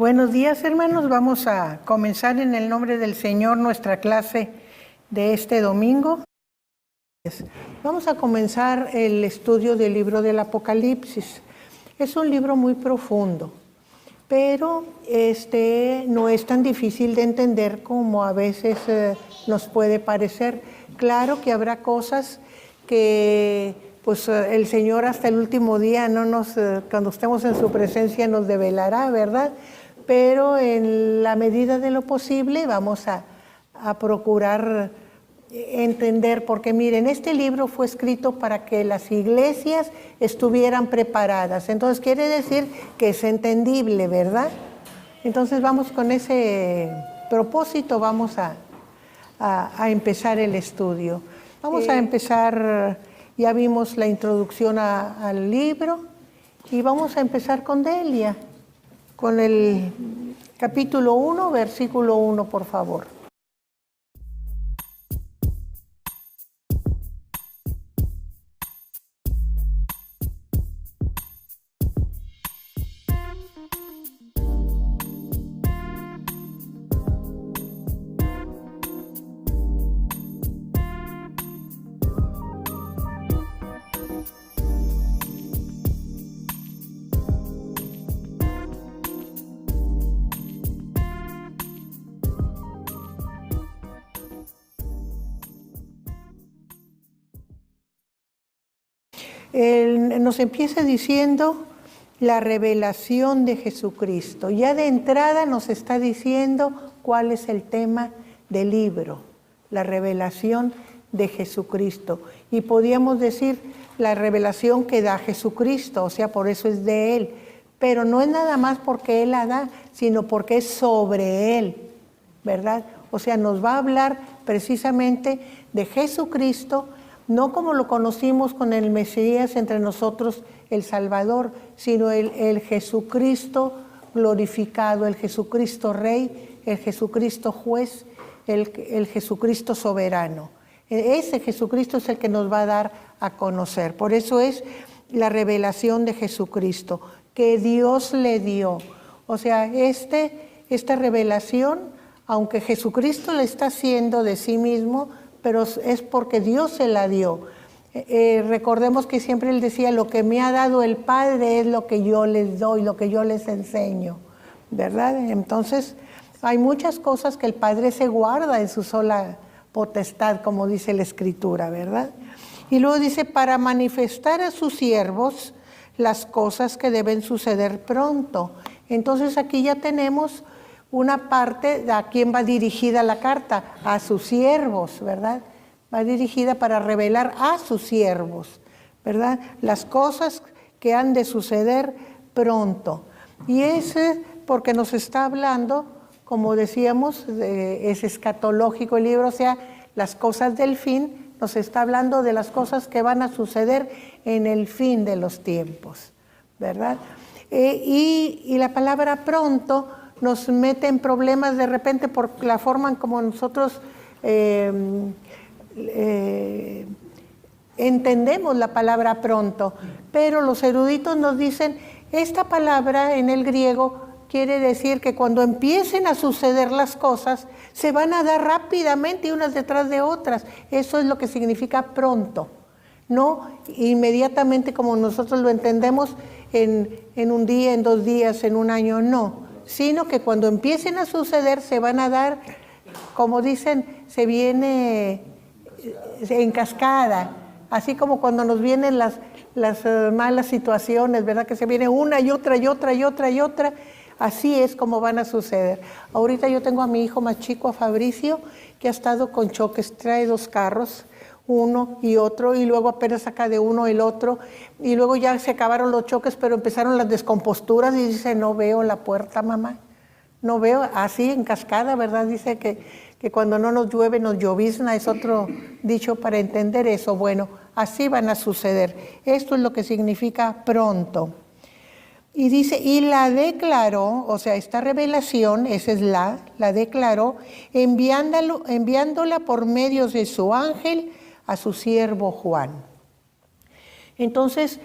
Buenos días, hermanos. Vamos a comenzar en el nombre del Señor nuestra clase de este domingo. Vamos a comenzar el estudio del libro del Apocalipsis. Es un libro muy profundo, pero no es tan difícil de entender como a veces nos puede parecer. Claro que habrá cosas que pues el Señor hasta el último día cuando estemos en su presencia nos develará, ¿verdad? Pero en la medida de lo posible vamos a procurar entender, porque miren, este libro fue escrito para que las iglesias estuvieran preparadas. Entonces quiere decir que es entendible, ¿verdad? Entonces vamos con ese propósito, vamos a empezar el estudio. Vamos a empezar, ya vimos la introducción al libro, y vamos a empezar con Delia, con el capítulo 1, versículo 1, por favor. Nos empieza diciendo la revelación de Jesucristo. Ya de entrada nos está diciendo cuál es el tema del libro, la revelación de Jesucristo. Y podríamos decir la revelación que da Jesucristo, o sea, por eso es de Él. Pero no es nada más porque Él la da, sino porque es sobre Él, ¿verdad? O sea, nos va a hablar precisamente de Jesucristo, no como lo conocimos con el Mesías entre nosotros, el Salvador, sino el Jesucristo glorificado, el Jesucristo Rey, el Jesucristo Juez, el Jesucristo Soberano. Ese Jesucristo es el que nos va a dar a conocer. Por eso es la revelación de Jesucristo, que Dios le dio. O sea, esta revelación, aunque Jesucristo le está haciendo de sí mismo, pero es porque Dios se la dio. Recordemos que siempre Él decía, lo que me ha dado el Padre es lo que yo les doy, lo que yo les enseño, ¿verdad? Entonces, hay muchas cosas que el Padre se guarda en su sola potestad, como dice la Escritura, ¿verdad? Y luego dice, para manifestar a sus siervos las cosas que deben suceder pronto. Entonces, aquí ya tenemos una parte de a quién va dirigida la carta, a sus siervos, ¿verdad? Va dirigida para revelar a sus siervos, ¿verdad? Las cosas que han de suceder pronto. Y es porque nos está hablando, como decíamos, es escatológico el libro, o sea, las cosas del fin, nos está hablando de las cosas que van a suceder en el fin de los tiempos, ¿verdad? Y la palabra pronto nos mete en problemas de repente por la forma en como nosotros entendemos la palabra pronto, pero los eruditos nos dicen, esta palabra en el griego quiere decir que cuando empiecen a suceder las cosas, se van a dar rápidamente unas detrás de otras. Eso es lo que significa pronto, no inmediatamente como nosotros lo entendemos en un día, en 2 días, en un año, no, sino que cuando empiecen a suceder se van a dar, como dicen, se viene en cascada, así como cuando nos vienen las malas situaciones, ¿verdad? Que se viene una y otra y otra y otra y otra, así es como van a suceder. Ahorita yo tengo a mi hijo más chico, a Fabricio, que ha estado con choques, trae 2 carros, uno y otro, y luego apenas saca de uno el otro, y luego ya se acabaron los choques, pero empezaron las descomposturas, y dice, no veo la puerta, mamá, no veo, así en cascada, ¿verdad? Dice que cuando no nos llueve, nos llovizna, es otro dicho para entender eso. Bueno, así van a suceder. Esto es lo que significa pronto. Y dice, y la declaró, o sea, esta revelación, esa es la declaró, enviándola por medio de su ángel a su siervo Juan. Entonces,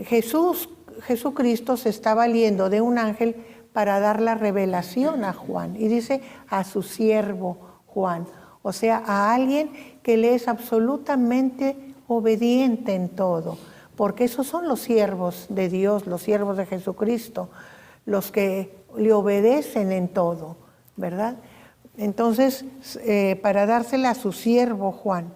Jesús Jesucristo se está valiendo de un ángel para dar la revelación a Juan. Y dice a su siervo Juan, o sea, a alguien que le es absolutamente obediente en todo, porque esos son los siervos de Dios, los siervos de Jesucristo, los que le obedecen en todo, ¿verdad? Entonces, para dársela a su siervo Juan.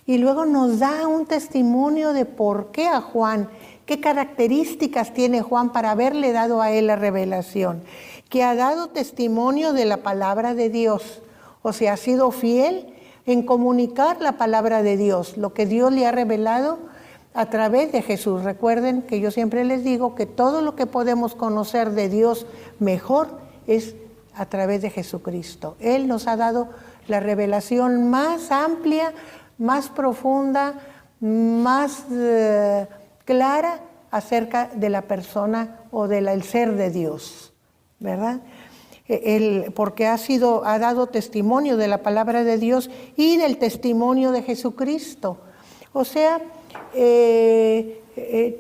Y luego nos da un testimonio de por qué a Juan, qué características tiene Juan para haberle dado a él la revelación, que ha dado testimonio de la palabra de Dios, o sea, ha sido fiel en comunicar la palabra de Dios, lo que Dios le ha revelado a través de Jesús. Recuerden que yo siempre les digo que todo lo que podemos conocer de Dios mejor es a través de Jesucristo. Él nos ha dado la revelación más amplia, más profunda, más clara acerca de la persona o del ser de Dios, ¿verdad? Porque ha dado testimonio de la palabra de Dios y del testimonio de Jesucristo. O sea,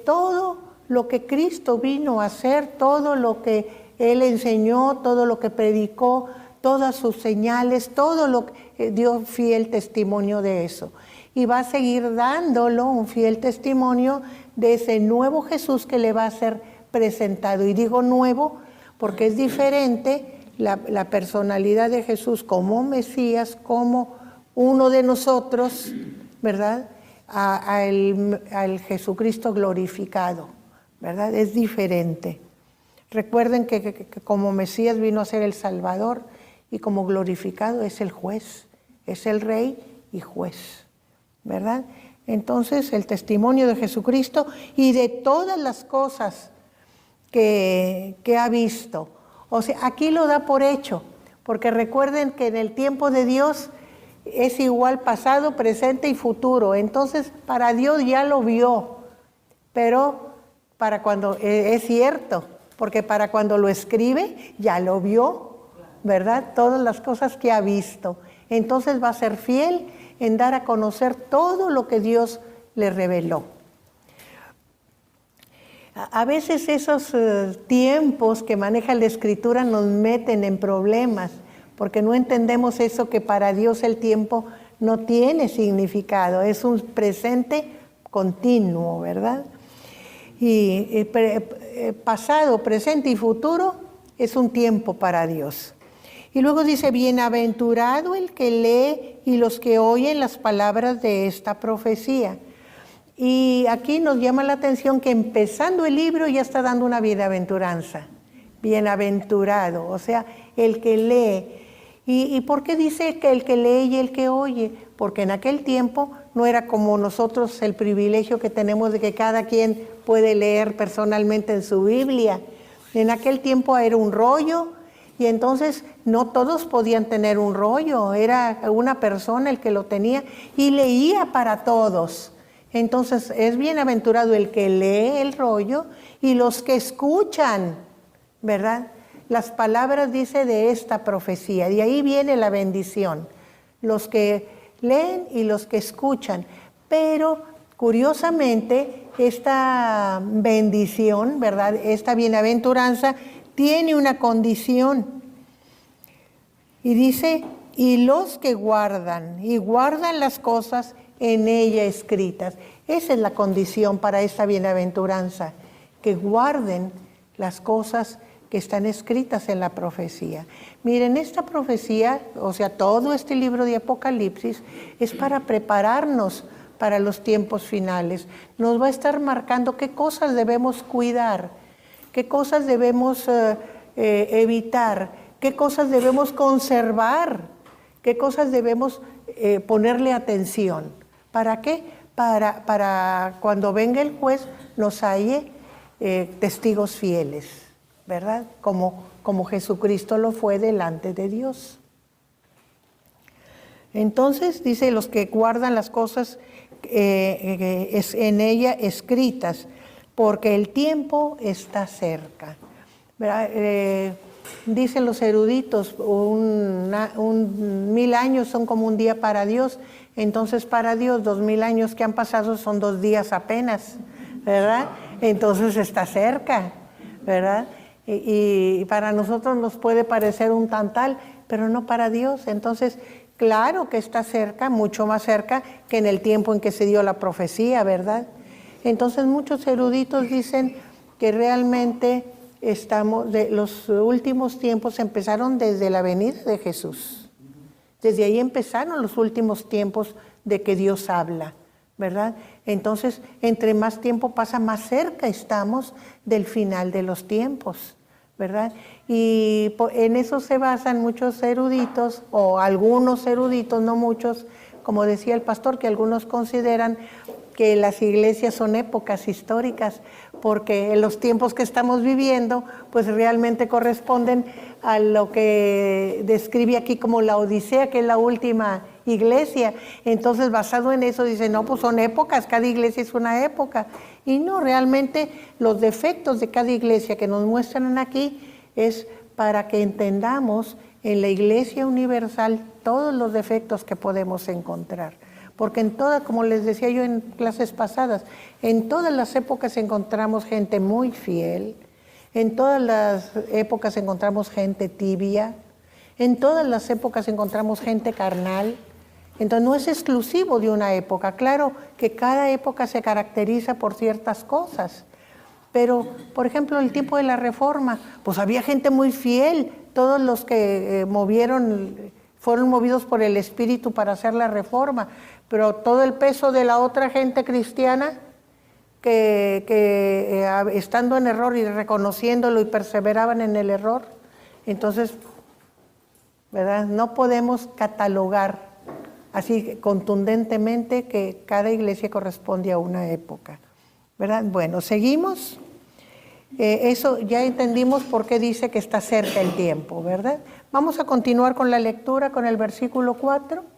todo lo que Cristo vino a hacer, todo lo que Él enseñó, todo lo que predicó, todas sus señales, todo lo que dio fiel testimonio de eso. Y va a seguir dándolo un fiel testimonio de ese nuevo Jesús que le va a ser presentado. Y digo nuevo porque es diferente la personalidad de Jesús como Mesías, como uno de nosotros, ¿verdad? Al Jesucristo glorificado, ¿verdad? Es diferente. Recuerden que como Mesías vino a ser el Salvador y como glorificado es el juez, es el rey y juez, ¿verdad? Entonces el testimonio de Jesucristo y de todas las cosas que ha visto. O sea, aquí lo da por hecho, porque recuerden que en el tiempo de Dios es igual pasado, presente y futuro. Entonces, para Dios ya lo vio, pero para cuando, es cierto, porque para cuando lo escribe ya lo vio, ¿verdad? Todas las cosas que ha visto. Entonces va a ser fiel en dar a conocer todo lo que Dios le reveló. A veces esos tiempos que maneja la Escritura nos meten en problemas, porque no entendemos eso que para Dios el tiempo no tiene significado, es un presente continuo, ¿verdad? Y pasado, presente y futuro es un tiempo para Dios. Y luego dice, bienaventurado el que lee y los que oyen las palabras de esta profecía. Y aquí nos llama la atención que empezando el libro ya está dando una bienaventuranza. Bienaventurado, o sea, el que lee. ¿Y por qué dice que el que lee y el que oye? Porque en aquel tiempo no era como nosotros el privilegio que tenemos de que cada quien puede leer personalmente en su Biblia. En aquel tiempo era un rollo y entonces no todos podían tener un rollo. Era una persona el que lo tenía y leía para todos. Entonces es bienaventurado el que lee el rollo y los que escuchan, ¿verdad? Las palabras, dice, de esta profecía. De ahí viene la bendición. Los que leen y los que escuchan. Pero, curiosamente, esta bendición, ¿verdad? Esta bienaventuranza tiene una condición. Y dice, y los que guardan, y guardan las cosas en ella escritas. Esa es la condición para esta bienaventuranza, que guarden las cosas que están escritas en la profecía. Miren, esta profecía, o sea, todo este libro de Apocalipsis, es para prepararnos para los tiempos finales. Nos va a estar marcando qué cosas debemos cuidar, qué cosas debemos evitar, qué cosas debemos conservar, qué cosas debemos ponerle atención. ¿Para qué? Para cuando venga el juez nos halle testigos fieles, ¿verdad? Como Jesucristo lo fue delante de Dios. Entonces, dice, los que guardan las cosas en ella escritas, porque el tiempo está cerca. Dicen los eruditos, 1000 años son como un día para Dios, entonces para Dios 2000 años que han pasado son 2 días apenas, ¿verdad? Entonces está cerca, ¿verdad? Y para nosotros nos puede parecer un tantal, pero no para Dios. Entonces, claro que está cerca, mucho más cerca que en el tiempo en que se dio la profecía, ¿verdad? Entonces muchos eruditos dicen que realmente los últimos tiempos empezaron desde la venida de Jesús. Desde ahí empezaron los últimos tiempos de que Dios habla, ¿verdad? Entonces, entre más tiempo pasa, más cerca estamos del final de los tiempos, ¿verdad? Y en eso se basan muchos eruditos, o algunos eruditos, no muchos, como decía el pastor, que algunos consideran que las iglesias son épocas históricas, porque en los tiempos que estamos viviendo, pues realmente corresponden a lo que describe aquí como la Odisea, que es la última iglesia. Entonces, basado en eso, dice, no, pues son épocas, cada iglesia es una época. Y no, realmente los defectos de cada iglesia que nos muestran aquí es para que entendamos en la iglesia universal todos los defectos que podemos encontrar. Porque en todas, como les decía yo en clases pasadas, en todas las épocas encontramos gente muy fiel, en todas las épocas encontramos gente tibia, en todas las épocas encontramos gente carnal. Entonces no es exclusivo de una época. Claro que cada época se caracteriza por ciertas cosas, pero por ejemplo el tiempo de la Reforma, pues había gente muy fiel, todos los que fueron movidos por el Espíritu para hacer la Reforma, pero todo el peso de la otra gente cristiana que estando en error y reconociéndolo y perseveraban en el error, entonces, ¿verdad? No podemos catalogar así contundentemente que cada iglesia corresponde a una época, ¿verdad? Bueno, seguimos. Eso ya entendimos por qué dice que está cerca el tiempo, ¿verdad? Vamos a continuar con la lectura con el versículo 4.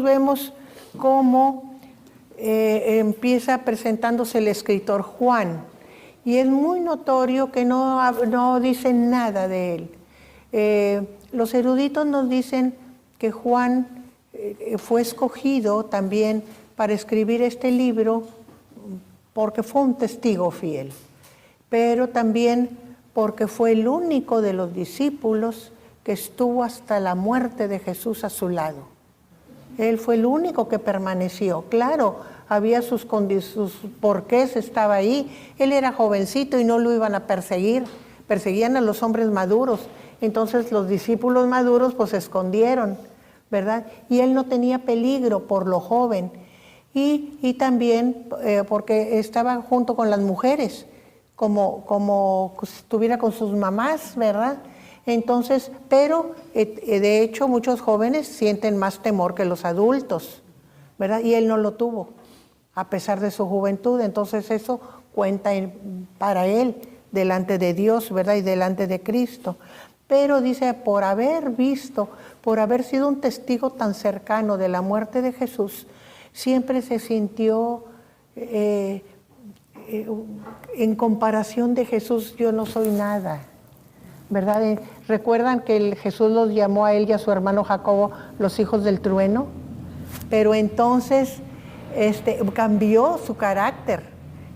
Vemos cómo empieza presentándose el escritor Juan, y es muy notorio que no dicen nada de él. Los eruditos nos dicen que Juan fue escogido también para escribir este libro porque fue un testigo fiel, pero también porque fue el único de los discípulos que estuvo hasta la muerte de Jesús a su lado. Él fue el único que permaneció. Claro, había sus porqués, estaba ahí. Él era jovencito y no lo iban a perseguir. Perseguían a los hombres maduros. Entonces los discípulos maduros pues se escondieron, ¿verdad? Y él no tenía peligro por lo joven. Y también porque estaba junto con las mujeres, como si estuviera con sus mamás, ¿verdad? Entonces, pero de hecho muchos jóvenes sienten más temor que los adultos, ¿verdad? Y él no lo tuvo, a pesar de su juventud. Entonces eso cuenta para él delante de Dios, ¿verdad? Y delante de Cristo. Pero dice, por haber sido un testigo tan cercano de la muerte de Jesús, siempre se sintió en comparación de Jesús, yo no soy nada, ¿verdad? ¿Recuerdan que Jesús los llamó a él y a su hermano Jacobo los hijos del trueno? Pero entonces cambió su carácter,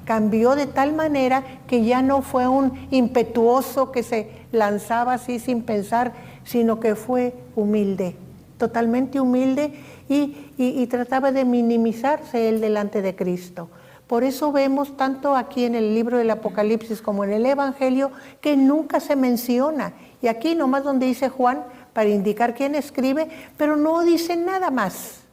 cambió de tal manera que ya no fue un impetuoso que se lanzaba así sin pensar, sino que fue humilde, totalmente humilde, y trataba de minimizarse él delante de Cristo. Por eso vemos tanto aquí en el libro del Apocalipsis como en el Evangelio que nunca se menciona. Y aquí nomás donde dice Juan, para indicar quién escribe, pero no dice nada más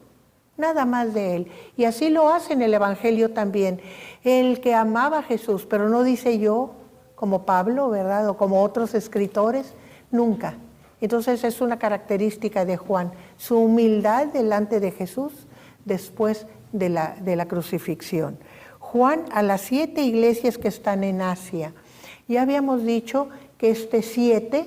de él. Y así lo hace en el Evangelio también. El que amaba a Jesús, pero no dice yo, como Pablo, ¿verdad? O como otros escritores, nunca. Entonces es una característica de Juan, su humildad delante de Jesús, después de la crucifixión. Juan a las 7 iglesias que están en Asia. Ya habíamos dicho que este 7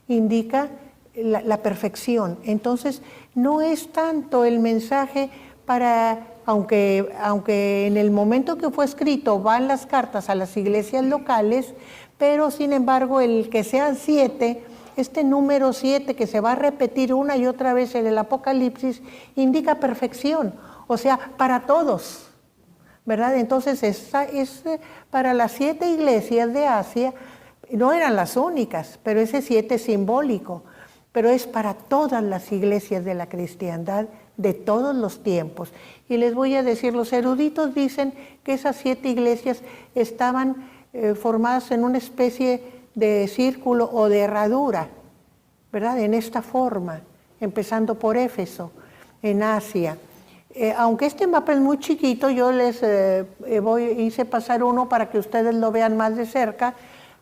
indica la perfección. Entonces, no es tanto el mensaje para, aunque en el momento que fue escrito van las cartas a las iglesias locales, pero sin embargo el que sean 7, este número 7 que se va a repetir una y otra vez en el Apocalipsis, indica perfección, o sea, para todos, ¿verdad? Entonces, es para las 7 iglesias de Asia, no eran las únicas, pero ese 7 es simbólico, pero es para todas las iglesias de la cristiandad de todos los tiempos. Y les voy a decir, los eruditos dicen que esas 7 iglesias estaban formadas en una especie de círculo o de herradura, ¿verdad? En esta forma, empezando por Éfeso, en Asia. Aunque este mapa es muy chiquito, yo les hice pasar uno para que ustedes lo vean más de cerca,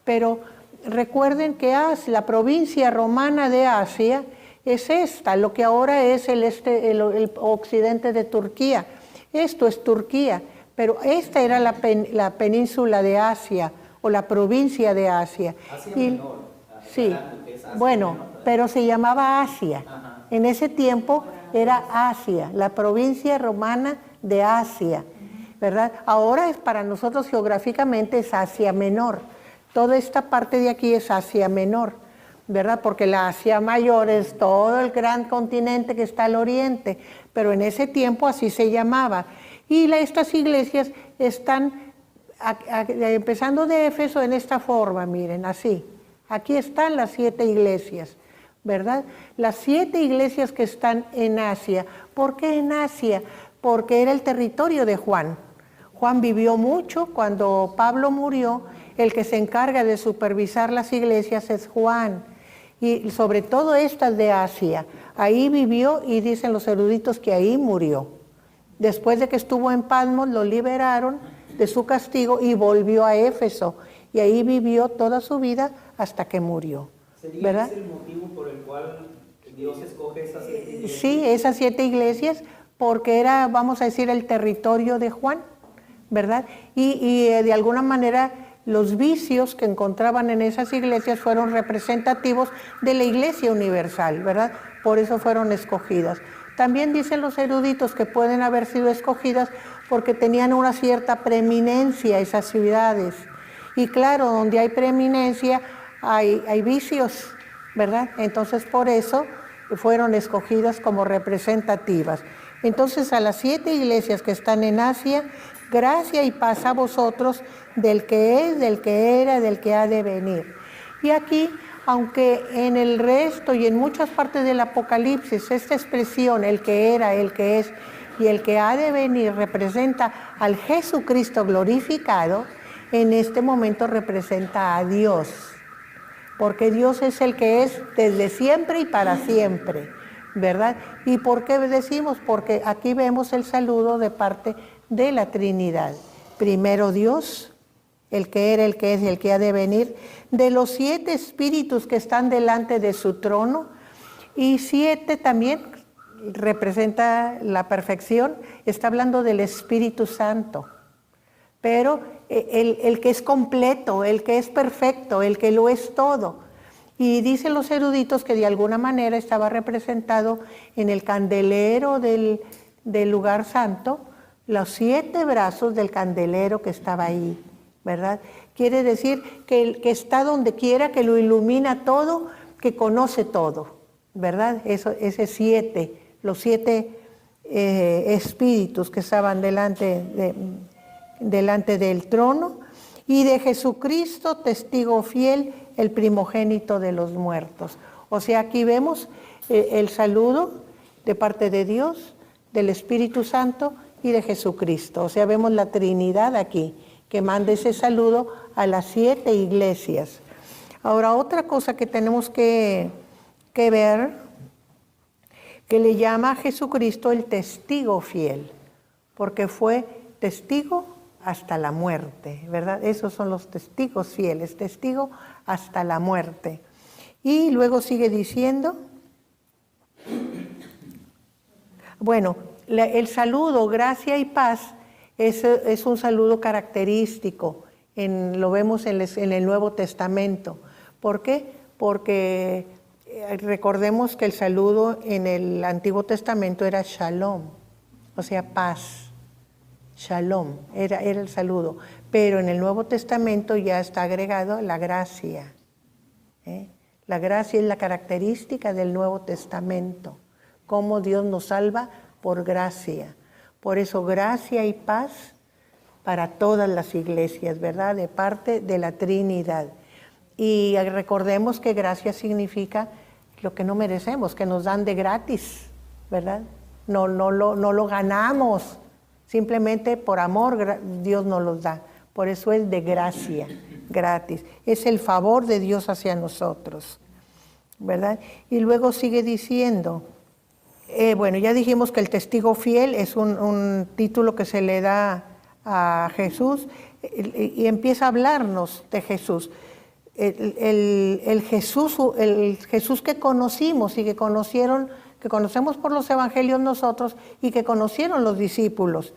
pero recuerden que la provincia romana de Asia es esta, lo que ahora es el occidente de Turquía. Esto es Turquía, pero esta era la península de Asia o la provincia de Asia. Asia Menor. Sí, bueno, pero se llamaba Asia. Ajá. En ese tiempo era Asia, la provincia romana de Asia, ¿verdad? Ahora para nosotros geográficamente es Asia Menor. Toda esta parte de aquí es Asia Menor, ¿verdad? Porque la Asia Mayor es todo el gran continente que está al oriente, pero en ese tiempo así se llamaba. Y estas iglesias están empezando de Éfeso en esta forma, miren, así. Aquí están las 7 iglesias, ¿verdad? Las 7 iglesias que están en Asia. ¿Por qué en Asia? Porque era el territorio de Juan. Juan vivió mucho. Cuando Pablo murió, el que se encarga de supervisar las iglesias es Juan. Y sobre todo estas de Asia. Ahí vivió y dicen los eruditos que ahí murió. Después de que estuvo en Patmos, lo liberaron de su castigo y volvió a Éfeso. Y ahí vivió toda su vida hasta que murió. ¿Sería ¿verdad? ese el motivo por el cual Dios escoge esas 7 iglesias? Sí, esas 7 iglesias, porque era, vamos a decir, el territorio de Juan, ¿verdad? Y de alguna manera los vicios que encontraban en esas iglesias fueron representativos de la iglesia universal, ¿verdad? Por eso fueron escogidas. También dicen los eruditos que pueden haber sido escogidas porque tenían una cierta preeminencia esas ciudades. Y claro, donde hay preeminencia hay vicios, ¿verdad? Entonces por eso fueron escogidas como representativas. Entonces a las 7 iglesias que están en Asia, gracia y paz a vosotros del que es, del que era, del que ha de venir. Y aquí, aunque en el resto y en muchas partes del Apocalipsis esta expresión, el que era, el que es y el que ha de venir, representa al Jesucristo glorificado, en este momento representa a Dios. Porque Dios es el que es desde siempre y para siempre, ¿verdad? ¿Y por qué decimos? Porque aquí vemos el saludo de parte de la Trinidad. Primero Dios, el que era, el que es y el que ha de venir, de los 7 espíritus que están delante de su trono, y 7 también representa la perfección, está hablando del Espíritu Santo, pero el que es completo, el que es perfecto, el que lo es todo. Y dicen los eruditos que de alguna manera estaba representado en el candelero del lugar santo, los 7 brazos del candelero que estaba ahí, ¿verdad? Quiere decir que está donde quiera, que lo ilumina todo, que conoce todo, ¿verdad? Ese 7, los 7 espíritus que estaban delante del trono, y de Jesucristo, testigo fiel, el primogénito de los muertos. O sea, aquí vemos el saludo de parte de Dios, del Espíritu Santo y de Jesucristo. O sea, vemos la Trinidad aquí, que manda ese saludo a las 7 iglesias. Ahora, otra cosa que tenemos que ver, que le llama a Jesucristo el testigo fiel, porque fue testigo hasta la muerte, ¿verdad? Esos son los testigos fieles, testigo hasta la muerte. Y luego sigue diciendo, bueno, el saludo, gracia y paz, es un saludo característico, lo vemos en el Nuevo Testamento. ¿Por qué? Porque recordemos que el saludo en el Antiguo Testamento era shalom, o sea, paz. Shalom, era el saludo. Pero en el Nuevo Testamento ya está agregado la gracia. La gracia es la característica del Nuevo Testamento. Cómo Dios nos salva por gracia. Por eso gracia y paz para todas las iglesias, ¿verdad? De parte de la Trinidad. Y recordemos que gracia significa lo que no merecemos, que nos dan de gratis, ¿verdad? No lo ganamos, simplemente por amor Dios nos los da. Por eso es de gracia, gratis. Es el favor de Dios hacia nosotros, ¿verdad? Y luego sigue diciendo, bueno, ya dijimos que el testigo fiel es un título que se le da a Jesús y empieza a hablarnos de Jesús. El Jesús que conocimos y que conocemos por los evangelios nosotros y que conocieron los discípulos.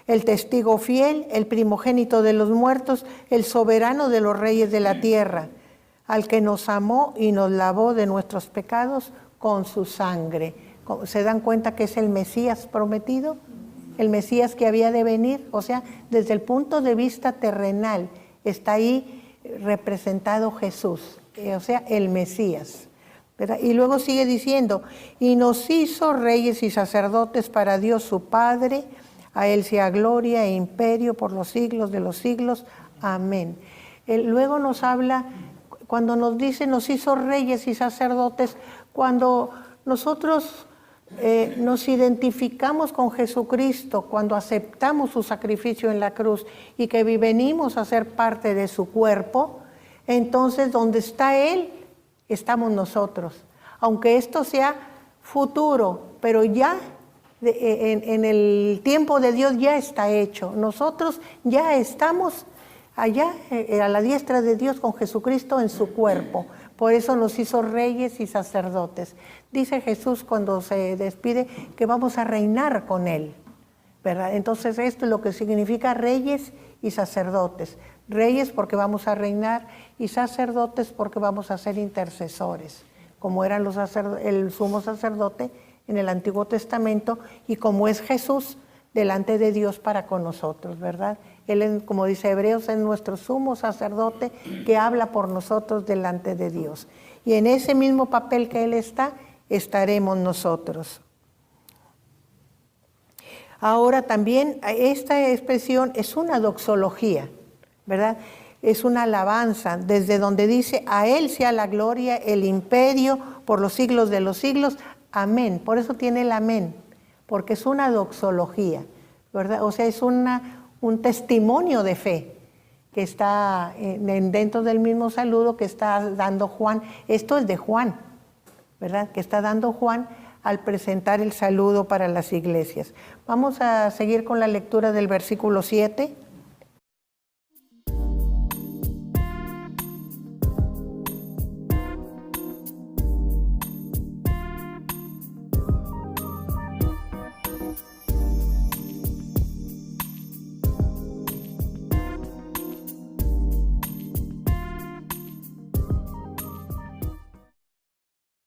El testigo fiel, el primogénito de los muertos, el soberano de los reyes de la tierra, al que nos amó y nos lavó de nuestros pecados con su sangre. ¿Se dan cuenta que es el Mesías prometido? El Mesías que había de venir. O sea, desde el punto de vista terrenal está ahí representado Jesús, o sea, el Mesías, ¿verdad? Y luego sigue diciendo, y nos hizo reyes y sacerdotes para Dios su Padre, a Él sea gloria e imperio por los siglos de los siglos. Amén. Luego nos habla, cuando nos dice, nos hizo reyes y sacerdotes, cuando nosotros nos identificamos con Jesucristo, cuando aceptamos su sacrificio en la cruz y que venimos a ser parte de su cuerpo, entonces donde está Él, estamos nosotros. Aunque esto sea futuro, pero ya en el tiempo de Dios ya está hecho. Nosotros ya estamos allá a la diestra de Dios con Jesucristo en su cuerpo. Por eso nos hizo reyes y sacerdotes. Dice Jesús cuando se despide que vamos a reinar con Él, ¿verdad? Entonces esto es lo que significa reyes y sacerdotes. Reyes porque vamos a reinar y sacerdotes porque vamos a ser intercesores, como eran el sumo sacerdote en el Antiguo Testamento y como es Jesús delante de Dios para con nosotros, ¿verdad? Él, como dice Hebreos, es nuestro sumo sacerdote que habla por nosotros delante de Dios. Y en ese mismo papel que Él está, estaremos nosotros. Ahora también esta expresión es una doxología, ¿verdad? Es una alabanza, desde donde dice, a Él sea la gloria, el imperio, por los siglos de los siglos. Amén. Por eso tiene el amén, porque es una doxología, ¿verdad? O sea, es un testimonio de fe que está dentro del mismo saludo que está dando Juan. Esto es de Juan, ¿verdad? Que está dando Juan al presentar el saludo para las iglesias. Vamos a seguir con la lectura del versículo 7.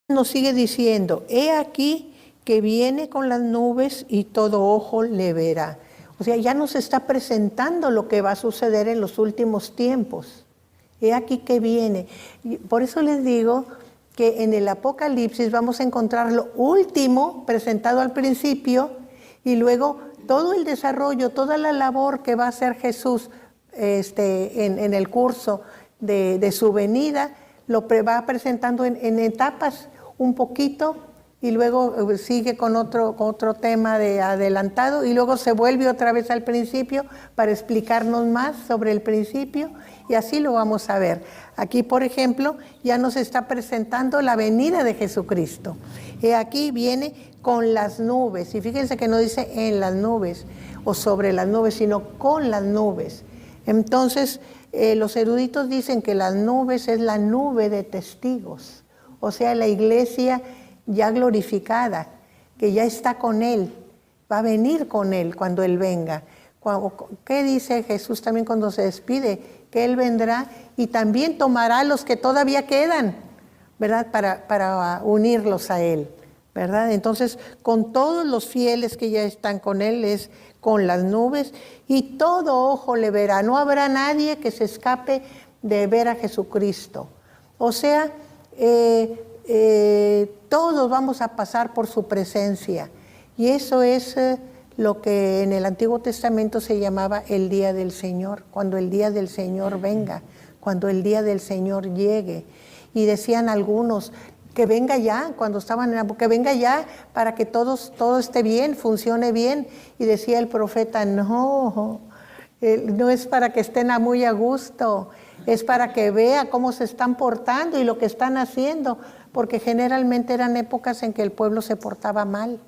Nos sigue diciendo, he aquí que viene con las nubes y todo ojo le verá. O sea, ya nos está presentando lo que va a suceder en los últimos tiempos. He aquí que viene. Y por eso les digo que en el Apocalipsis vamos a encontrar lo último presentado al principio y luego todo el desarrollo, toda la labor que va a hacer Jesús en el curso de su venida, lo va presentando en etapas un poquito y luego sigue con otro tema de adelantado y luego se vuelve otra vez al principio para explicarnos más sobre el principio y así lo vamos a ver. Aquí, por ejemplo, ya nos está presentando la venida de Jesucristo. Aquí viene con las nubes y fíjense que no dice en las nubes o sobre las nubes, sino con las nubes. Entonces, los eruditos dicen que las nubes es la nube de testigos. O sea, la iglesia ya glorificada, que ya está con Él, va a venir con Él cuando Él venga. ¿Qué dice Jesús también cuando se despide? Que Él vendrá y también tomará a los que todavía quedan, ¿verdad? Para unirlos a Él, ¿verdad? Entonces, con todos los fieles que ya están con Él, es con las nubes, y todo ojo le verá. No habrá nadie que se escape de ver a Jesucristo. O sea, todos vamos a pasar por su presencia. Y eso es lo que en el Antiguo Testamento se llamaba el día del Señor, cuando el día del Señor venga, cuando el día del Señor llegue. Y decían algunos, que venga ya, cuando estaban que venga ya para que todo esté bien, funcione bien. Y decía el profeta, no es para que estén muy a gusto, es para que vea cómo se están portando y lo que están haciendo, porque generalmente eran épocas en que el pueblo se portaba mal,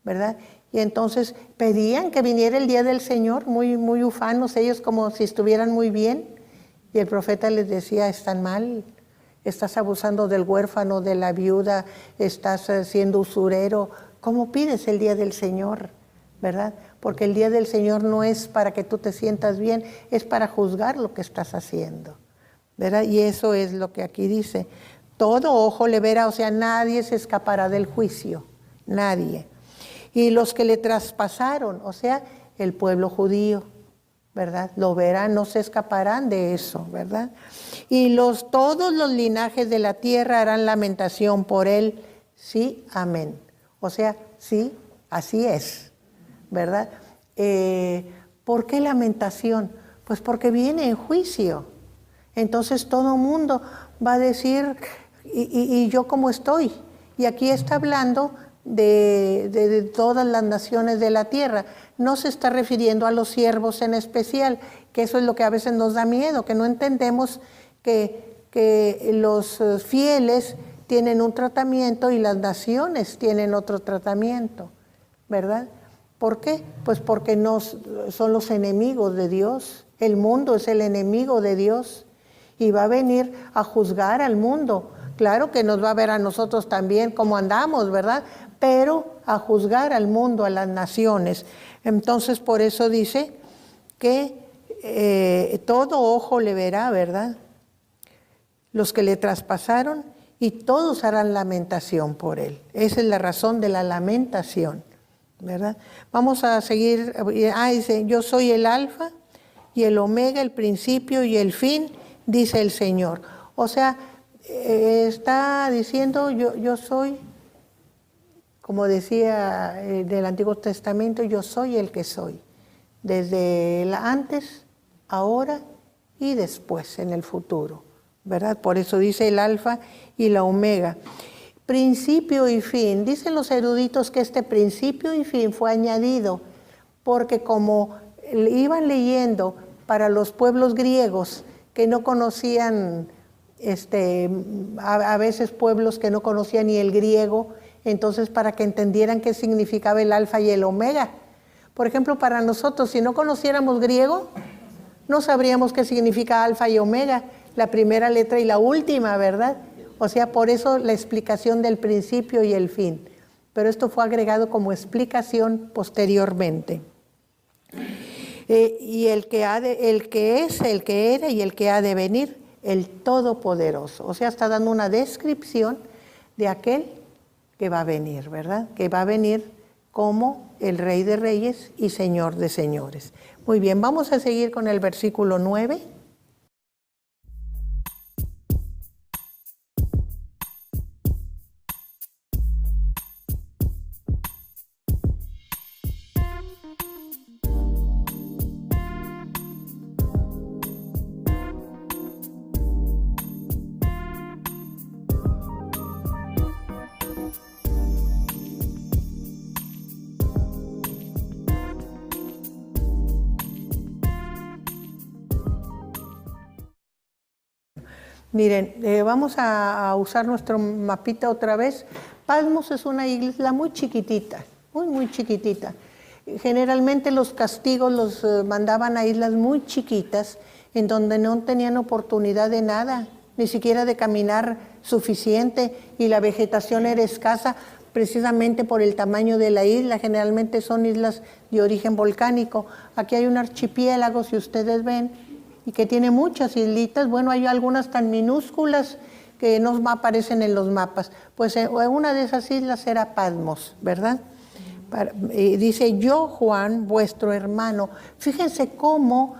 ¿verdad? Y entonces pedían que viniera el día del Señor, muy, muy ufanos, ellos como si estuvieran muy bien, y el profeta les decía, están mal. Estás abusando del huérfano, de la viuda, estás siendo usurero. ¿Cómo pides el día del Señor? ¿Verdad? Porque el día del Señor no es para que tú te sientas bien, es para juzgar lo que estás haciendo, ¿verdad? Y eso es lo que aquí dice. Todo ojo le verá, o sea, nadie se escapará del juicio, nadie. Y los que le traspasaron, o sea, el pueblo judío, ¿verdad? Lo verán, no se escaparán de eso, ¿verdad? Y todos los linajes de la tierra harán lamentación por él, sí, amén. O sea, sí, así es, ¿verdad? ¿Por qué lamentación? Pues porque viene en juicio. Entonces todo mundo va a decir, ¿y yo cómo estoy? Y aquí está hablando de todas las naciones de la tierra. No se está refiriendo a los siervos en especial, que eso es lo que a veces nos da miedo, que no entendemos que los fieles tienen un tratamiento y las naciones tienen otro tratamiento, ¿verdad? ¿Por qué? Pues porque son los enemigos de Dios. El mundo es el enemigo de Dios y va a venir a juzgar al mundo. Claro que nos va a ver a nosotros también cómo andamos, ¿verdad? Pero a juzgar al mundo, a las naciones. Entonces, por eso dice que todo ojo le verá, ¿verdad? Los que le traspasaron, y todos harán lamentación por él. Esa es la razón de la lamentación, ¿verdad? Vamos a seguir. Dice, yo soy el alfa y el omega, el principio y el fin, dice el Señor. O sea, está diciendo, yo soy, como decía del Antiguo Testamento, yo soy el que soy, desde el antes, ahora y después, en el futuro, ¿verdad? Por eso dice el alfa y la omega. Principio y fin. Dicen los eruditos que este principio y fin fue añadido porque como iban leyendo para los pueblos griegos que no conocían, a veces pueblos que no conocían ni el griego, entonces para que entendieran qué significaba el alfa y el omega. Por ejemplo, para nosotros, si no conociéramos griego, no sabríamos qué significa alfa y omega, la primera letra y la última, ¿verdad? O sea, por eso la explicación del principio y el fin. Pero esto fue agregado como explicación posteriormente. Y el que es, el que era y el que ha de venir, el Todopoderoso. O sea, está dando una descripción de aquel que va a venir, ¿verdad? Que va a venir como el Rey de Reyes y Señor de Señores. Muy bien, vamos a seguir con el versículo 9. Miren, vamos a usar nuestro mapita otra vez. Patmos es una isla muy chiquitita, muy chiquitita. Generalmente los castigos los mandaban a islas muy chiquitas, en donde no tenían oportunidad de nada, ni siquiera de caminar suficiente, y la vegetación era escasa, precisamente por el tamaño de la isla. Generalmente son islas de origen volcánico. Aquí hay un archipiélago, si ustedes ven, y que tiene muchas islitas. Bueno, hay algunas tan minúsculas que no aparecen en los mapas. Pues una de esas islas era Patmos, ¿verdad? Dice, yo, Juan, vuestro hermano. Fíjense cómo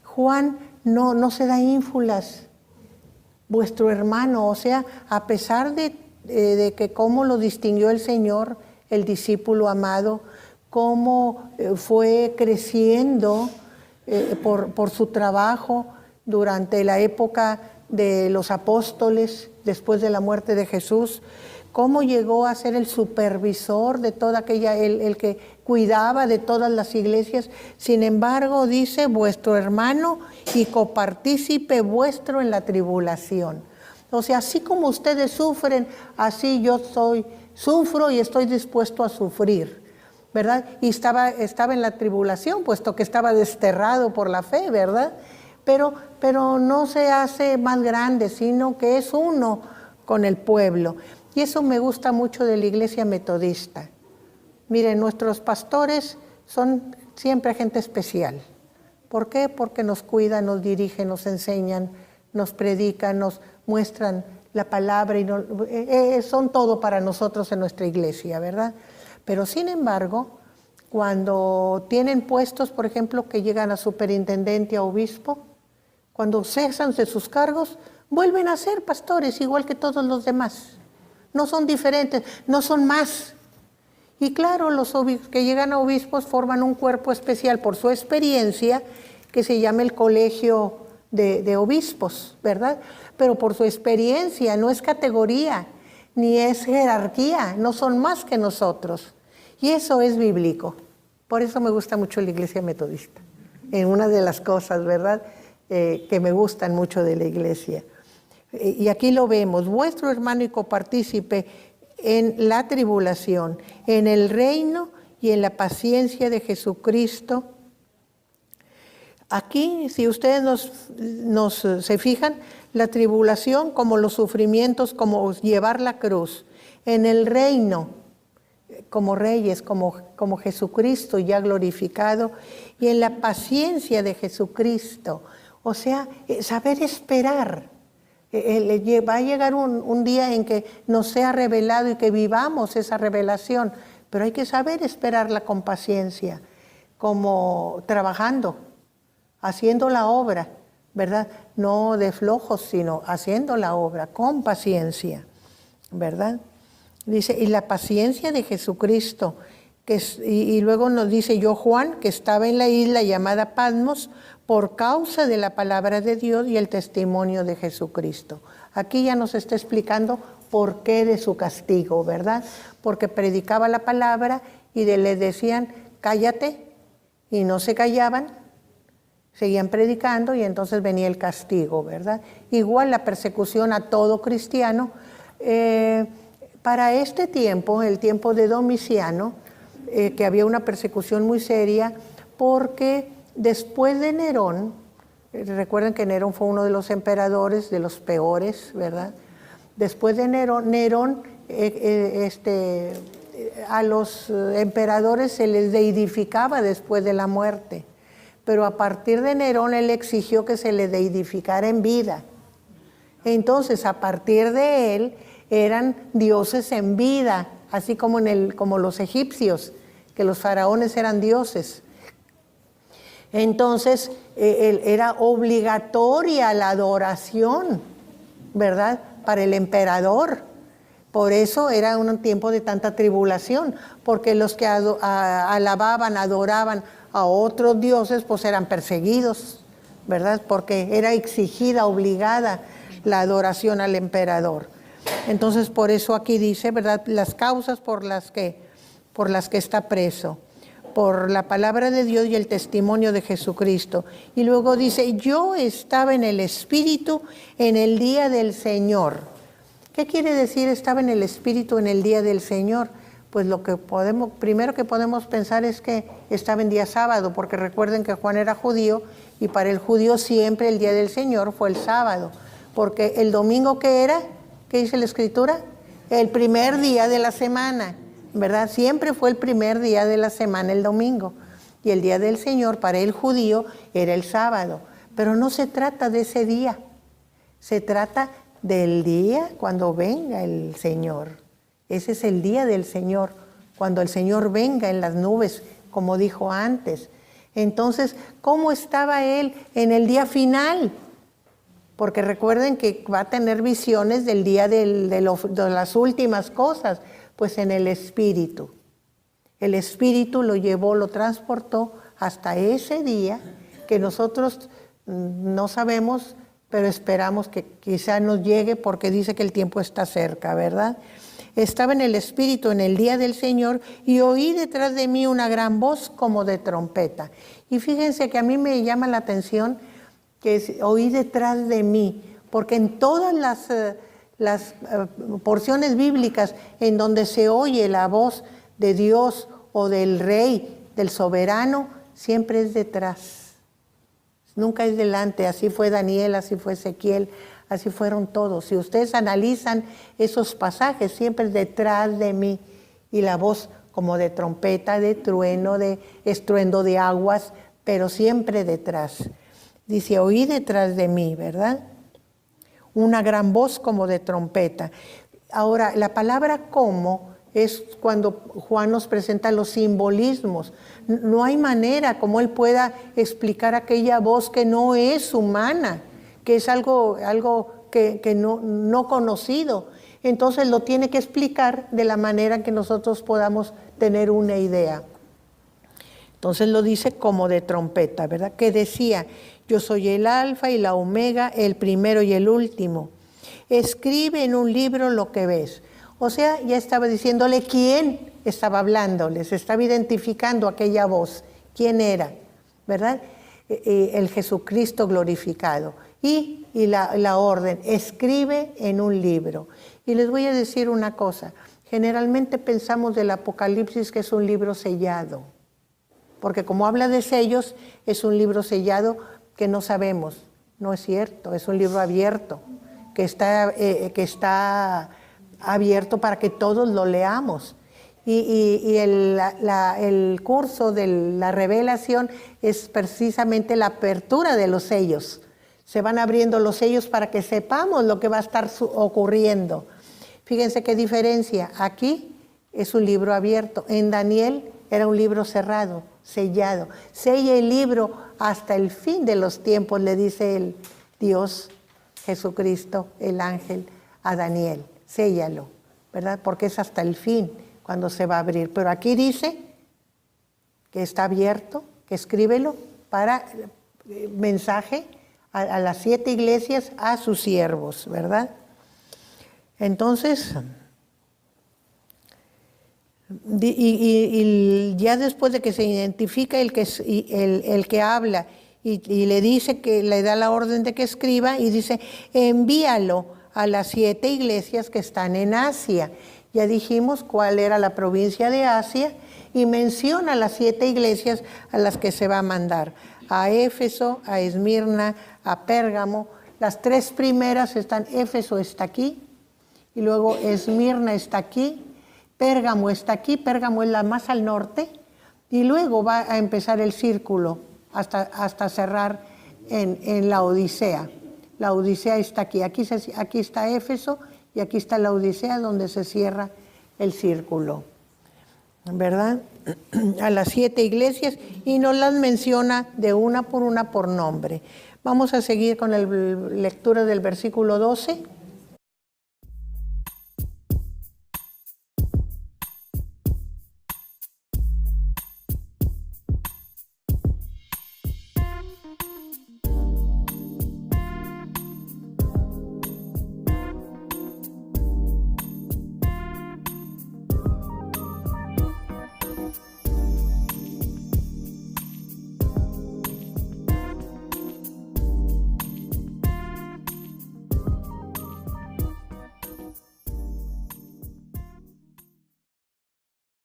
Juan no se da ínfulas. Vuestro hermano, o sea, a pesar de que cómo lo distinguió el Señor, el discípulo amado, cómo fue creciendo por su trabajo durante la época de los apóstoles, después de la muerte de Jesús, cómo llegó a ser el supervisor de toda aquella, el que cuidaba de todas las iglesias. Sin embargo, dice, vuestro hermano y copartícipe vuestro en la tribulación. O sea, así como ustedes sufren, así yo sufro y estoy dispuesto a sufrir, ¿verdad? Y estaba en la tribulación, puesto que estaba desterrado por la fe, ¿verdad? Pero no se hace más grande, sino que es uno con el pueblo. Y eso me gusta mucho de la iglesia metodista. Miren, nuestros pastores son siempre gente especial. ¿Por qué? Porque nos cuidan, nos dirigen, nos enseñan, nos predican, nos muestran la palabra y son todo para nosotros en nuestra iglesia, ¿verdad? Pero sin embargo, cuando tienen puestos, por ejemplo, que llegan a superintendente, a obispo, cuando cesan de sus cargos, vuelven a ser pastores igual que todos los demás. No son diferentes, no son más. Y claro, los que llegan a obispos forman un cuerpo especial por su experiencia, que se llama el colegio de obispos, ¿verdad? Pero por su experiencia, no es categoría, ni es jerarquía, no son más que nosotros. Y eso es bíblico. Por eso me gusta mucho la iglesia metodista. En una de las cosas, ¿verdad?, que me gustan mucho de la iglesia. Y aquí lo vemos, vuestro hermano y copartícipe en la tribulación, en el reino y en la paciencia de Jesucristo. Aquí, si ustedes se fijan, la tribulación como los sufrimientos, como llevar la cruz. En el reino, como reyes, como Jesucristo ya glorificado. Y en la paciencia de Jesucristo. O sea, saber esperar. Va a llegar un día en que nos sea revelado y que vivamos esa revelación. Pero hay que saber esperarla con paciencia, como trabajando, haciendo la obra, ¿verdad? No de flojos, sino haciendo la obra con paciencia, ¿verdad? Dice, y la paciencia de Jesucristo, y luego nos dice, yo Juan, que estaba en la isla llamada Patmos, por causa de la palabra de Dios y el testimonio de Jesucristo. Aquí ya nos está explicando por qué de su castigo, ¿verdad? Porque predicaba la palabra y le decían, cállate, y no se callaban, seguían predicando y entonces venía el castigo, ¿verdad? Igual la persecución a todo cristiano. Para este tiempo, el tiempo de Domiciano, que había una persecución muy seria, porque después de Nerón, recuerden que Nerón fue uno de los emperadores, de los peores, ¿verdad? Después de Nerón a los emperadores se les deidificaba después de la muerte. Pero a partir de Nerón él exigió que se le deidificara en vida. Entonces, a partir de él, eran dioses en vida, así como los egipcios, que los faraones eran dioses. Entonces, era obligatoria la adoración, ¿verdad?, para el emperador. Por eso era un tiempo de tanta tribulación, porque los que alababan, adoraban a otros dioses, pues eran perseguidos, ¿verdad?, porque era exigida, obligada la adoración al emperador. Entonces, por eso aquí dice, ¿verdad?, las causas por las que está preso, por la palabra de Dios y el testimonio de Jesucristo. Y luego dice, yo estaba en el Espíritu en el día del Señor. ¿Qué quiere decir estaba en el Espíritu en el día del Señor? Pues primero que podemos pensar es que estaba en día sábado, porque recuerden que Juan era judío y para el judío siempre el día del Señor fue el sábado, porque el domingo, ¿qué era? ¿Qué dice la Escritura? El primer día de la semana, ¿verdad? Siempre fue el primer día de la semana, el domingo. Y el día del Señor para el judío era el sábado. Pero no se trata de ese día. Se trata del día cuando venga el Señor. Ese es el día del Señor, cuando el Señor venga en las nubes, como dijo antes. Entonces, ¿cómo estaba Él en el día final? Porque recuerden que va a tener visiones del día de las últimas cosas, pues en el Espíritu. El Espíritu lo llevó, lo transportó hasta ese día que nosotros no sabemos, pero esperamos que quizá nos llegue porque dice que el tiempo está cerca, ¿verdad? Estaba en el Espíritu en el día del Señor y oí detrás de mí una gran voz como de trompeta. Y fíjense que a mí me llama la atención que oí detrás de mí, porque en todas las porciones bíblicas en donde se oye la voz de Dios o del Rey, del soberano, siempre es detrás. Nunca es delante. Así fue Daniel, así fue Ezequiel, así fueron todos. Si ustedes analizan esos pasajes, siempre es detrás de mí. Y la voz como de trompeta, de trueno, de estruendo de aguas, pero siempre detrás. Dice, oí detrás de mí, ¿verdad? Una gran voz como de trompeta. Ahora, la palabra como es cuando Juan nos presenta los simbolismos. No hay manera como él pueda explicar aquella voz que no es humana, que es algo que no conocido. Entonces lo tiene que explicar de la manera que nosotros podamos tener una idea. Entonces lo dice como de trompeta, ¿verdad? Que decía, yo soy el alfa y la omega, el primero y el último. Escribe en un libro lo que ves. O sea, ya estaba diciéndole quién estaba hablando, les estaba identificando aquella voz, quién era, ¿verdad? El Jesucristo glorificado. Y la orden, escribe en un libro. Y les voy a decir una cosa, generalmente pensamos del Apocalipsis que es un libro sellado, porque como habla de sellos, es un libro sellado que no sabemos. No es cierto, es un libro abierto, que está abierto para que todos lo leamos. Y el curso de la revelación es precisamente la apertura de los sellos. Se van abriendo los sellos para que sepamos lo que va a estar ocurriendo. Fíjense qué diferencia. Aquí es un libro abierto. En Daniel era un libro cerrado, sellado. Sella el libro hasta el fin de los tiempos, le dice el Dios, Jesucristo, el ángel, a Daniel. Séllalo, ¿verdad? Porque es hasta el fin cuando se va a abrir. Pero aquí dice que está abierto, que escríbelo para mensaje a las 7 iglesias, a sus siervos, ¿verdad? Entonces, y ya después de que se identifica el que habla y le dice que le da la orden de que escriba y dice, envíalo a las 7 iglesias que están en Asia. Ya dijimos cuál era la provincia de Asia y menciona las 7 iglesias a las que se va a mandar. A Éfeso, a Esmirna, a Pérgamo. Las 3 primeras están, Éfeso está aquí, y luego Esmirna está aquí, Pérgamo está aquí, Pérgamo es la más al norte, y luego va a empezar el círculo hasta cerrar en la Odisea. La Odisea está aquí, aquí está Éfeso y aquí está la Odisea donde se cierra el círculo, ¿verdad? A las 7 iglesias y nos las menciona de una por nombre. Vamos a seguir con la lectura del versículo 12.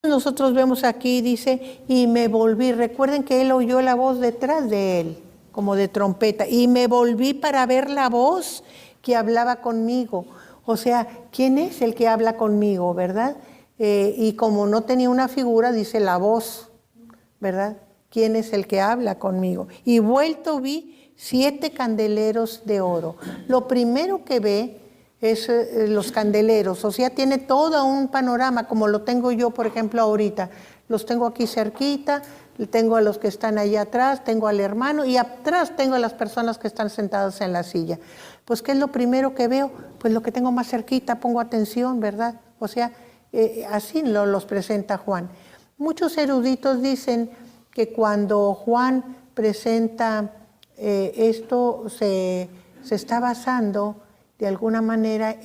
Nosotros vemos aquí, dice, y me volví. Recuerden que él oyó la voz detrás de él, como de trompeta, y me volví para ver la voz que hablaba conmigo. O sea, ¿quién es el que habla conmigo, verdad? Y como no tenía una figura, dice la voz, ¿verdad? ¿Quién es el que habla conmigo? Y vuelto vi 7 candeleros de oro. Lo primero que ve es los candeleros, o sea, tiene todo un panorama, como lo tengo yo, por ejemplo, ahorita. Los tengo aquí cerquita, tengo a los que están allá atrás, tengo al hermano y atrás tengo a las personas que están sentadas en la silla. Pues, ¿qué es lo primero que veo? Pues lo que tengo más cerquita, pongo atención, ¿verdad? O sea, así los presenta Juan. Muchos eruditos dicen que cuando Juan presenta esto, se está basando de alguna manera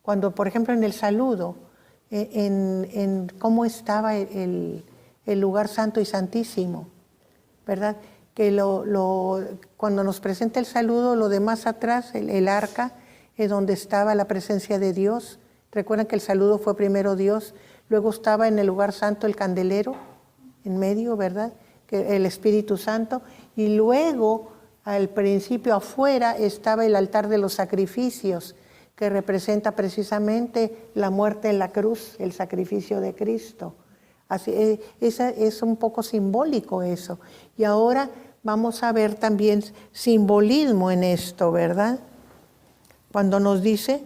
cuando, por ejemplo, en el saludo, en cómo estaba el lugar santo y santísimo, ¿verdad? Que cuando nos presenta el saludo, lo de más atrás, el arca, es donde estaba la presencia de Dios. Recuerdan que el saludo fue primero Dios, luego estaba en el lugar santo el candelero, en medio, ¿verdad? Que el Espíritu Santo, y luego al principio afuera estaba el altar de los sacrificios, que representa precisamente la muerte en la cruz, el sacrificio de Cristo. Así, es un poco simbólico eso. Y ahora vamos a ver también simbolismo en esto, ¿verdad? Cuando nos dice,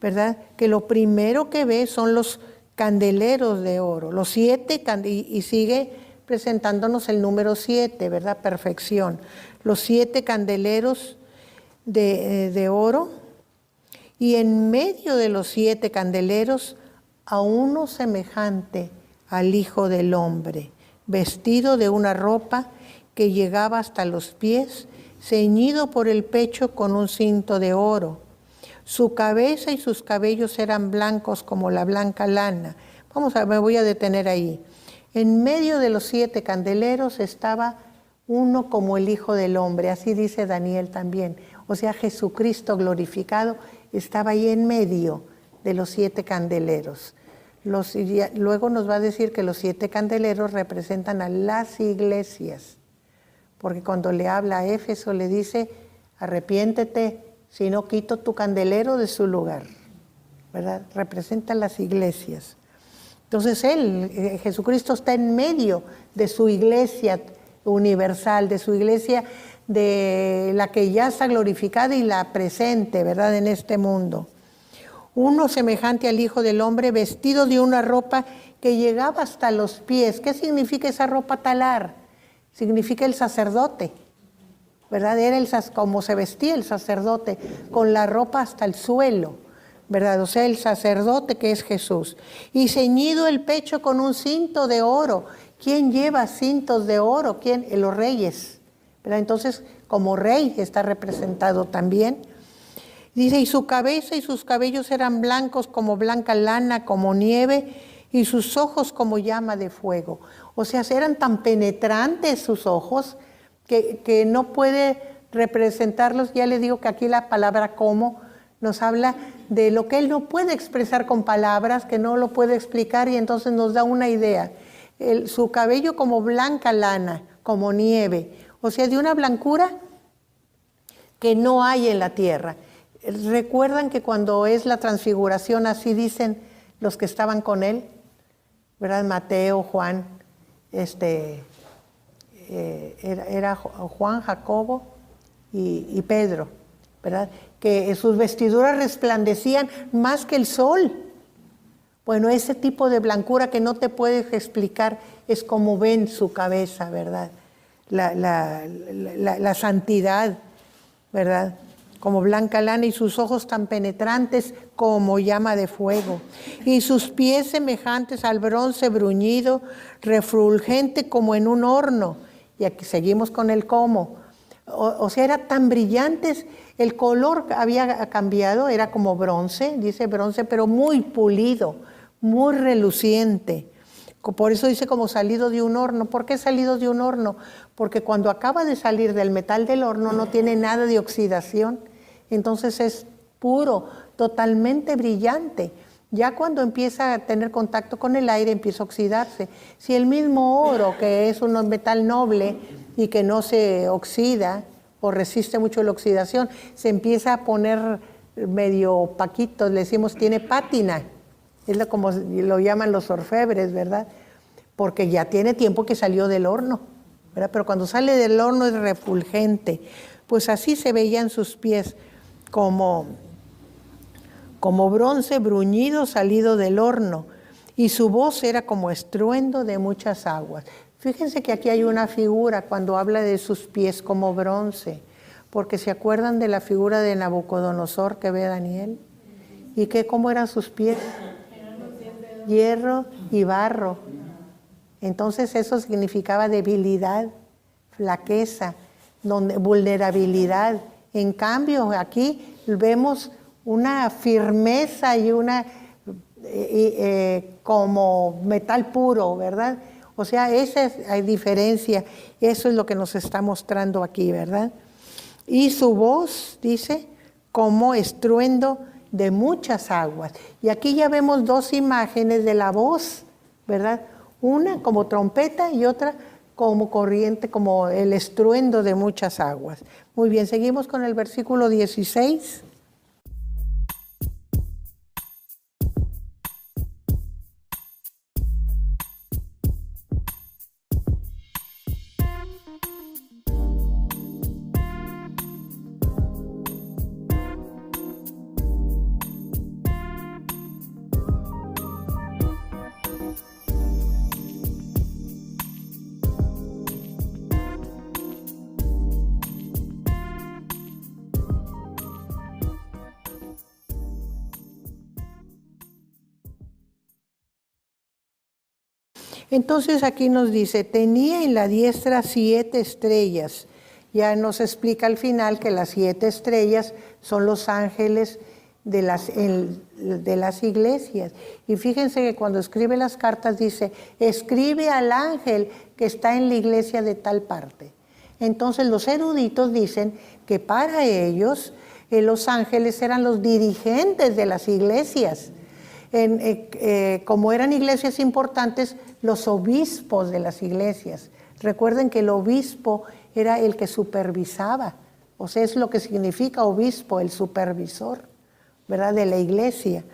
¿verdad?, que lo primero que ve son los candeleros de oro, los 7, y sigue presentándonos el número 7, ¿verdad? Perfección. Los 7 candeleros de oro, y en medio de los 7 candeleros a uno semejante al Hijo del Hombre, vestido de una ropa que llegaba hasta los pies, ceñido por el pecho con un cinto de oro. Su cabeza y sus cabellos eran blancos como la blanca lana. Me voy a detener ahí. En medio de los 7 candeleros estaba uno como el Hijo del Hombre, así dice Daniel también. O sea, Jesucristo glorificado estaba ahí en medio de los 7 candeleros. Luego nos va a decir que los 7 candeleros representan a las iglesias, porque cuando le habla a Éfeso le dice, arrepiéntete, si no quito tu candelero de su lugar, ¿verdad? Representa las iglesias. Entonces Jesucristo está en medio de su iglesia universal, de su iglesia, de la que ya está glorificada y la presente, ¿verdad?, en este mundo. Uno semejante al Hijo del Hombre, vestido de una ropa que llegaba hasta los pies. ¿Qué significa esa ropa talar? Significa el sacerdote, ¿verdad? Era como se vestía el sacerdote, con la ropa hasta el suelo, ¿verdad? O sea, el sacerdote que es Jesús. Y ceñido el pecho con un cinto de oro. ¿Quién lleva cintos de oro? ¿Quién? Los reyes, ¿verdad? Entonces, como rey está representado también. Dice, y su cabeza y sus cabellos eran blancos como blanca lana, como nieve, y sus ojos como llama de fuego. O sea, eran tan penetrantes sus ojos que no puede representarlos. Ya le digo que aquí la palabra como nos habla de lo que él no puede expresar con palabras, que no lo puede explicar, y entonces nos da una idea. Su cabello como blanca lana, como nieve, o sea, de una blancura que no hay en la tierra. Recuerdan que cuando es la transfiguración, así dicen los que estaban con él, ¿verdad? Mateo, Juan, era Juan, Jacobo y Pedro, ¿verdad? Que sus vestiduras resplandecían más que el sol. Bueno, ese tipo de blancura que no te puedes explicar es como ven su cabeza, ¿verdad? La santidad, ¿verdad? Como blanca lana, y sus ojos tan penetrantes como llama de fuego, y sus pies semejantes al bronce bruñido, refulgente como en un horno. Y aquí seguimos con el cómo. O sea, eran tan brillantes, el color había cambiado, era como bronce, dice bronce, pero muy pulido, muy reluciente. Por eso dice como salido de un horno. ¿Por qué salido de un horno? Porque cuando acaba de salir del metal del horno no tiene nada de oxidación. Entonces es puro, totalmente brillante. Ya cuando empieza a tener contacto con el aire empieza a oxidarse. Si el mismo oro, que es un metal noble y que no se oxida o resiste mucho la oxidación, se empieza a poner medio opaquito, le decimos tiene pátina, es como lo llaman los orfebres, ¿verdad? Porque ya tiene tiempo que salió del horno, ¿verdad? Pero cuando sale del horno es refulgente. Pues así se veían sus pies, como bronce bruñido salido del horno, y su voz era como estruendo de muchas aguas. Fíjense que aquí hay una figura cuando habla de sus pies como bronce, porque se acuerdan de la figura de Nabucodonosor que ve Daniel, y que cómo eran sus pies, hierro y barro. Entonces eso significaba debilidad, flaqueza, vulnerabilidad. En cambio aquí vemos una firmeza y una como metal puro, ¿verdad? O sea, esa hay diferencia, eso es lo que nos está mostrando aquí, ¿verdad? Y su voz, dice, como estruendo de muchas aguas. Y aquí ya vemos dos imágenes de la voz, ¿verdad? Una como trompeta y otra como corriente, como el estruendo de muchas aguas. Muy bien, seguimos con el versículo 16. Entonces aquí nos dice, tenía en la diestra 7 estrellas. Ya nos explica al final que las 7 estrellas son los ángeles de las iglesias. Y fíjense que cuando escribe las cartas dice, escribe al ángel que está en la iglesia de tal parte. Entonces los eruditos dicen que para ellos los ángeles eran los dirigentes de las iglesias. Como eran iglesias importantes, los obispos de las iglesias. Recuerden que el obispo era el que supervisaba, o sea, es lo que significa obispo, el supervisor, ¿verdad?, de la iglesia.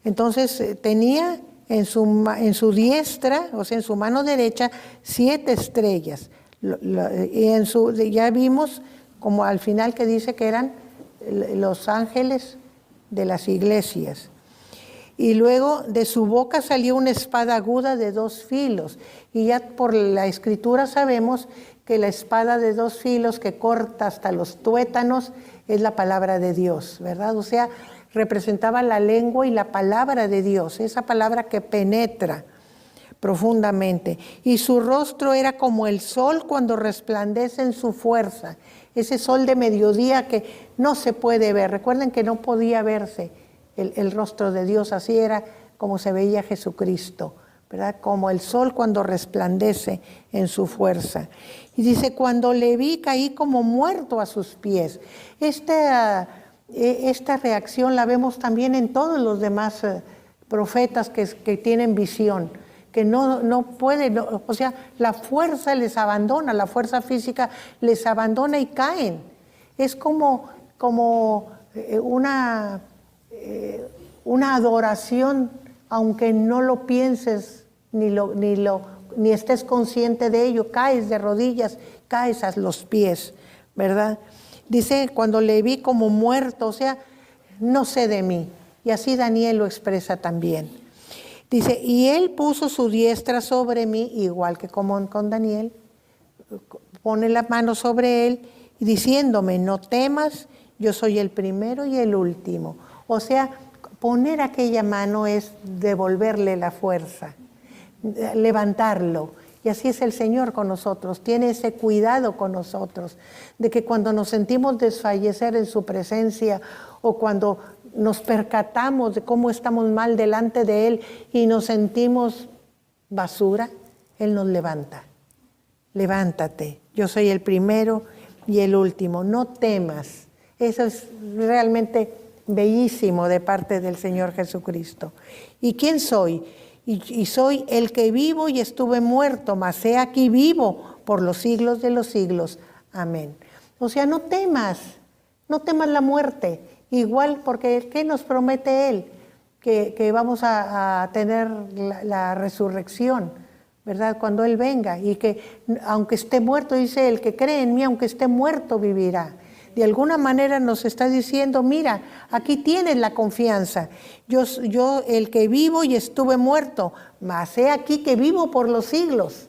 Entonces tenía en su diestra, o sea, en su mano derecha, 7 estrellas. Y ya vimos, como al final que dice que eran los ángeles de las iglesias. Y luego de su boca salió una espada aguda de 2 filos. Y ya por la escritura sabemos que la espada de 2 filos que corta hasta los tuétanos es la palabra de Dios, ¿verdad? O sea, representaba la lengua y la palabra de Dios, esa palabra que penetra profundamente. Y su rostro era como el sol cuando resplandece en su fuerza, ese sol de mediodía que no se puede ver. Recuerden que no podía verse el rostro de Dios, así era como se veía Jesucristo, ¿verdad? Como el sol cuando resplandece en su fuerza. Y dice, cuando le vi caí como muerto a sus pies. Esta reacción la vemos también en todos los demás profetas que tienen visión, que no pueden, o sea, la fuerza les abandona, la fuerza física les abandona y caen. Es como una adoración, aunque no lo pienses ni estés consciente de ello, caes de rodillas, caes a los pies, ¿verdad? Dice, cuando le vi como muerto, o sea, no sé de mí. Y así Daniel lo expresa también. Dice, y él puso su diestra sobre mí, igual que como con Daniel, pone la mano sobre él, y diciéndome, no temas, yo soy el primero y el último. O sea, poner aquella mano es devolverle la fuerza, levantarlo. Y así es el Señor con nosotros, tiene ese cuidado con nosotros, de que cuando nos sentimos desfallecer en su presencia o cuando nos percatamos de cómo estamos mal delante de Él y nos sentimos basura, Él nos levanta. Levántate, yo soy el primero y el último, no temas. Eso es realmente bellísimo de parte del Señor Jesucristo. ¿Y quién soy? Y soy el que vivo y estuve muerto, mas he aquí vivo por los siglos de los siglos. Amén. O sea, no temas la muerte. Igual, porque ¿qué nos promete Él? Que vamos a tener la resurrección, ¿verdad? Cuando Él venga, y que aunque esté muerto, dice, el que cree en mí, aunque esté muerto, vivirá. De alguna manera nos está diciendo, mira, aquí tienes la confianza. Yo el que vivo y estuve muerto, mas he aquí que vivo por los siglos.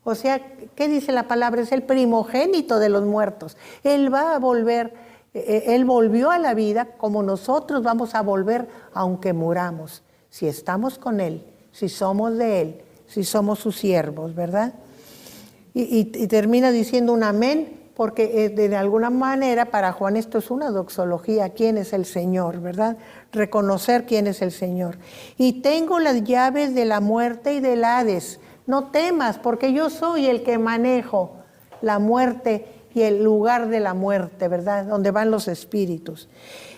O sea, ¿qué dice la palabra? Es el primogénito de los muertos. Él va a volver, Él volvió a la vida como nosotros vamos a volver aunque muramos. Si estamos con Él, si somos de Él, si somos sus siervos, ¿verdad? Y termina diciendo un amén, porque de alguna manera para Juan esto es una doxología, quién es el Señor, ¿verdad? Reconocer quién es el Señor. Y tengo las llaves de la muerte y del Hades. No temas, porque yo soy el que manejo la muerte y el lugar de la muerte, ¿verdad? Donde van los espíritus.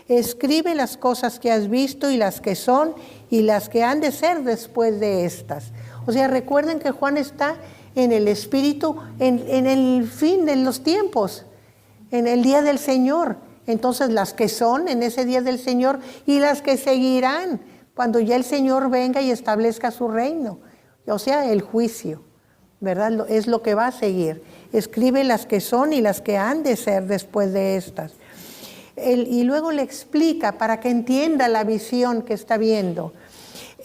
Escribe las cosas que has visto y las que son y las que han de ser después de estas. O sea, recuerden que Juan está en el Espíritu, en el fin de los tiempos, en el día del Señor. Entonces las que son en ese día del Señor y las que seguirán cuando ya el Señor venga y establezca su reino. O sea, el juicio, ¿verdad? Es lo que va a seguir. Escribe las que son y las que han de ser después de estas. Y luego le explica para que entienda la visión que está viendo.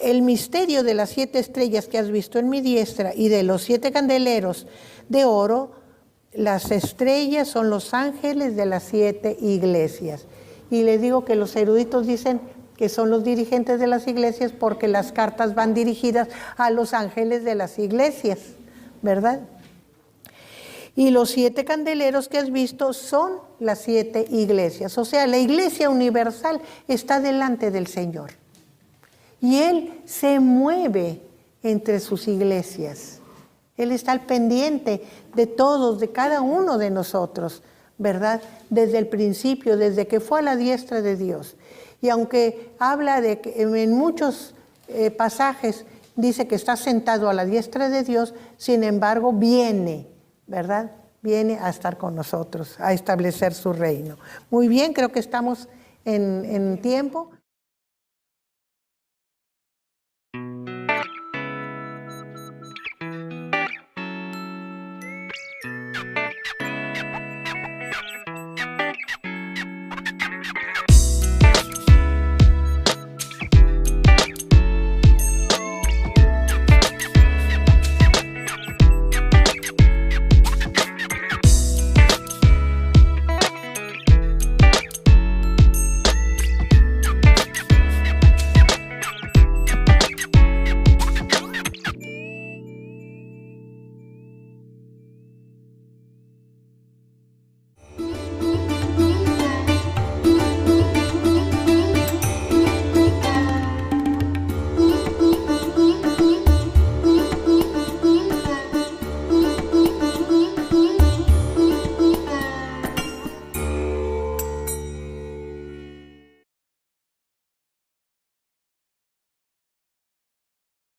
El misterio de las 7 estrellas que has visto en mi diestra y de los 7 candeleros de oro, las estrellas son los ángeles de las 7 iglesias. Y le digo que los eruditos dicen que son los dirigentes de las iglesias porque las cartas van dirigidas a los ángeles de las iglesias, ¿verdad? Y los 7 candeleros que has visto son las 7 iglesias. O sea, la iglesia universal está delante del Señor. Y Él se mueve entre sus iglesias. Él está al pendiente de todos, de cada uno de nosotros, ¿verdad? Desde el principio, desde que fue a la diestra de Dios. Y aunque habla de que en muchos pasajes dice que está sentado a la diestra de Dios, sin embargo viene, ¿verdad? Viene a estar con nosotros, a establecer su reino. Muy bien, creo que estamos en tiempo.